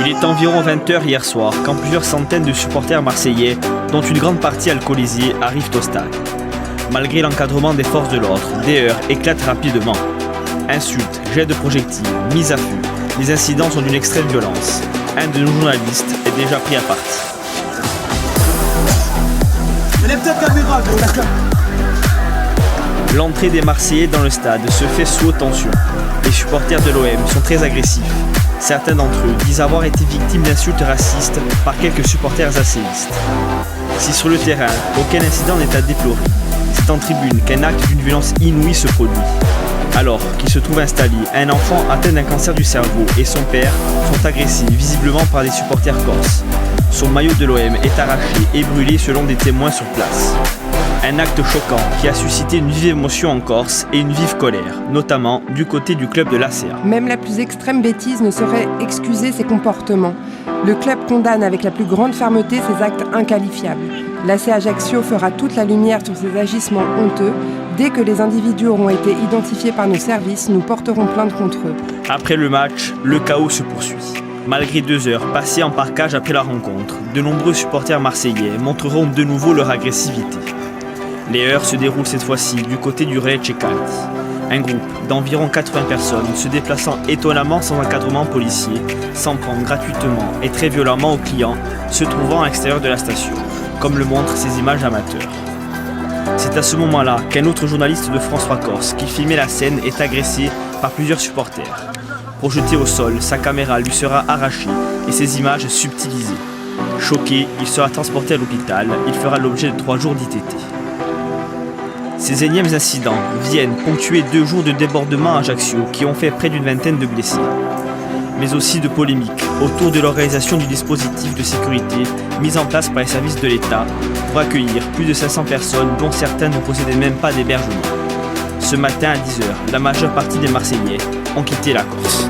Il est environ 20h hier soir quand plusieurs centaines de supporters marseillais, dont une grande partie alcoolisée, arrivent au stade. Malgré l'encadrement des forces de l'ordre, des heurts éclatent rapidement. Insultes, jets de projectiles, mises à feu, les incidents sont d'une extrême violence. Un de nos journalistes est déjà pris à partie. L'entrée des Marseillais dans le stade se fait sous haute tension. Les supporters de l'OM sont très agressifs. Certains d'entre eux disent avoir été victimes d'insultes racistes par quelques supporters asséistes. Si sur le terrain, aucun incident n'est à déplorer, c'est en tribune qu'un acte d'une violence inouïe se produit. Alors qu'il se trouve installé, un enfant atteint d'un cancer du cerveau et son père sont agressés visiblement par des supporters corses. Son maillot de l'OM est arraché et brûlé selon des témoins sur place. Un acte choquant qui a suscité une vive émotion en Corse et une vive colère, notamment du côté du club de l'ACA. Même la plus extrême bêtise ne saurait excuser ces comportements. Le club condamne avec la plus grande fermeté ces actes inqualifiables. L'AC Ajaccio fera toute la lumière sur ces agissements honteux. Dès que les individus auront été identifiés par nos services, nous porterons plainte contre eux. Après le match, le chaos se poursuit. Malgré 2 heures passées en parkage après la rencontre, de nombreux supporters marseillais montreront de nouveau leur agressivité. Les heurts se déroulent cette fois-ci du côté du relais Cecaldi. Un groupe d'environ 80 personnes se déplaçant étonnamment sans encadrement policier, s'en prend gratuitement et très violemment aux clients se trouvant à l'extérieur de la station, comme le montrent ces images amateurs. C'est à ce moment-là qu'un autre journaliste de France 3 Corse qui filmait la scène est agressé par plusieurs supporters. Projeté au sol, sa caméra lui sera arrachée et ses images subtilisées. Choqué, il sera transporté à l'hôpital. Il fera l'objet de 3 jours d'ITT. Ces énièmes incidents viennent ponctuer 2 jours de débordement à Ajaccio qui ont fait près d'une vingtaine de blessés. Mais aussi de polémiques autour de l'organisation du dispositif de sécurité mis en place par les services de l'État pour accueillir plus de 500 personnes dont certaines ne possédaient même pas d'hébergement. Ce matin à 10h, la majeure partie des Marseillais ont quitté la Corse.